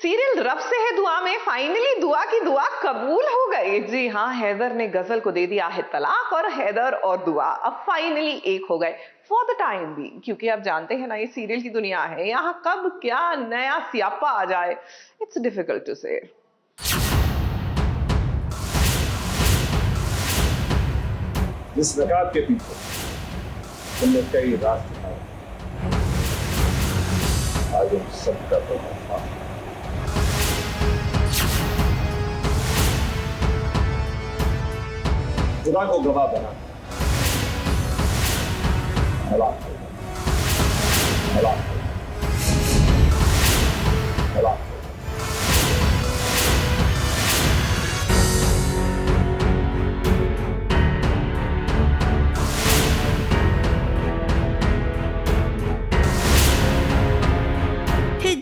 Serial रब से है दुआ में फाइनली दुआ की दुआ कबूल हो गई। जी हाँ, हैदर ने गजल को दे दिया है तलाक और हैदर और दुआ अब फाइनली एक हो गए फॉर द टाइम भी, क्योंकि आप जानते हैं ना ये सीरियल की दुनिया है, यहाँ कब क्या नया स्यापा आ जाए इट्स डिफिकल्ट टू से। जिस नकाब के पीछे तुमने कई रात दिखाए, आज उन सबका तो खुदा को गवाह बना हलाक हलाक हलाक।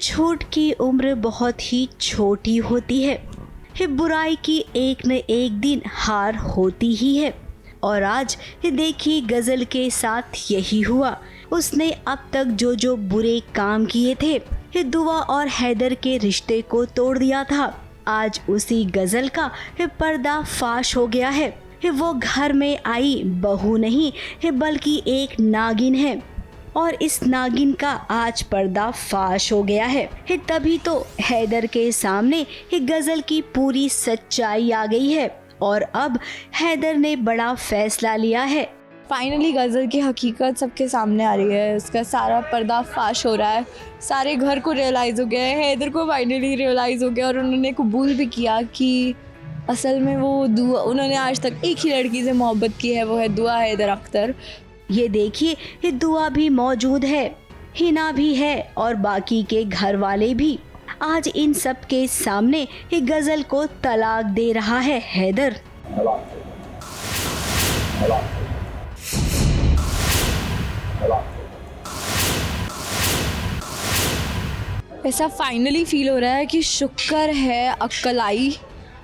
झूठ की उम्र बहुत ही छोटी होती है, बुराई की एक न एक दिन हार होती ही है। और आज देखिए गजल के साथ यही हुआ। उसने अब तक जो जो बुरे काम किए थे, दुआ और हैदर के रिश्ते को तोड़ दिया था, आज उसी गजल का पर्दा फाश हो गया है। वो घर में आई बहू नहीं बल्कि एक नागिन है और इस नागिन का आज पर्दा फाश हो गया है। तभी तो हैदर के सामने गजल की पूरी सच्चाई आ गई है और अब हैदर ने बड़ा फैसला लिया है। फाइनली गज़ल की हकीकत सबके सामने आ रही है, उसका सारा पर्दा फाश हो रहा है, सारे घर को रियलाइज़ हो गया है, हैदर को फाइनली रियलाइज़ हो गया और उन्होंने कबूल भी किया कि असल में वो दुआ, उन्होंने आज तक एक ही लड़की से मोहब्बत की है, वो है दुआ हैदर अख्तर। ये देखिए दुआ भी मौजूद है, हिना भी है और बाकी के घर वाले भी। आज इन सब के सामने गजल को तलाक दे रहा है हैदर। ऐसा फाइनली फील हो रहा है कि शुक्र है अक्ल आई,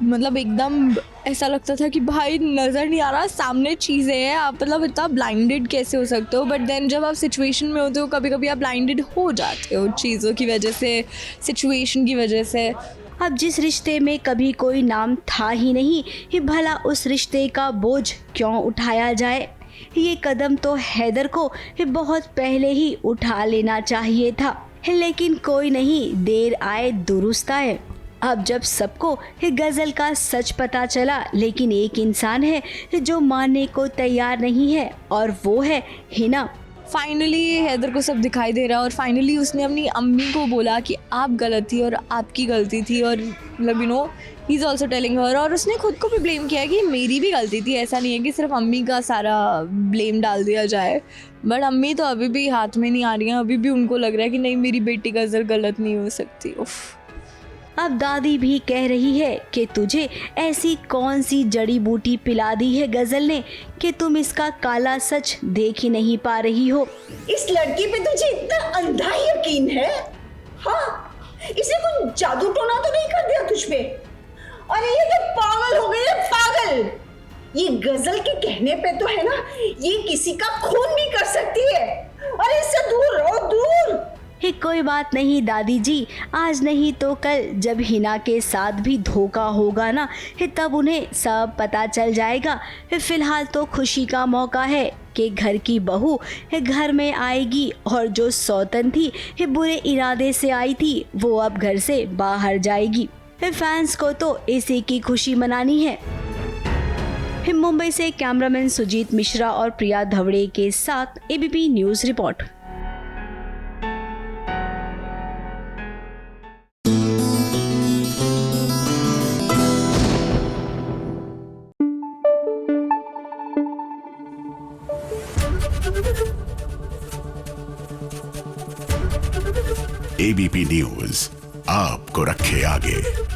मतलब एकदम ऐसा लगता था कि भाई नज़र नहीं आ रहा सामने चीज़ें हैं, आप मतलब इतना ब्लाइंडेड कैसे हो सकते हो। बट देन जब आप सिचुएशन में होते हो कभी कभी आप ब्लाइंडेड हो जाते हो चीज़ों की वजह से, सिचुएशन की वजह से। अब जिस रिश्ते में कभी कोई नाम था ही नहीं, ये भला उस रिश्ते का बोझ क्यों उठाया जाए। ये कदम तो हैदर को बहुत पहले ही उठा लेना चाहिए था, लेकिन कोई नहीं, देर आए दुरुस्त आए। अब जब सबको गजल का सच पता चला, लेकिन एक इंसान है जो मानने को तैयार नहीं है और वो है हिना। फाइनली हैदर को सब दिखाई दे रहा है और फाइनली उसने अपनी अम्मी को बोला कि आप गलत थी और आपकी गलती थी और मतलब you know he is also telling her, और उसने खुद को भी ब्लेम किया कि मेरी भी गलती थी, ऐसा नहीं है कि सिर्फ अम्मी का सारा ब्लेम डाल दिया जाए। बट अम्मी तो अभी भी हाथ में नहीं आ रही हैं, अभी भी उनको लग रहा है कि नहीं मेरी बेटी गजल गलत नहीं हो सकती। उफ। अब दादी भी कह रही है कि तुझे ऐसी कौन सी जड़ी बूटी पिला दी है गजल ने कि तुम इसका काला सच देख ही नहीं पा रही हो। इस लड़की पे तुझे इतना अंधा यकीन है? हाँ, इसने कुछ जादू टोना तो नहीं कर दिया तुझ पे? अरे ये तो पागल हो गई है, पागल। ये गजल के कहने पे तो है ना, ये किसी का खून भी कर सकती है। अरे इससे दूर रहो, दूर। कोई बात नहीं दादी जी, आज नहीं तो कल जब हिना के साथ भी धोखा होगा ना, तब उन्हें सब पता चल जाएगा। फिलहाल तो खुशी का मौका है कि घर की बहू घर में आएगी और जो सौतन थी बुरे इरादे से आई थी वो अब घर से बाहर जाएगी। फैंस को तो इसी की खुशी मनानी है। मुंबई से कैमरामैन सुजीत मिश्रा और प्रिया धवड़े के साथ ABP news report. ABP news आपको रखे आगे।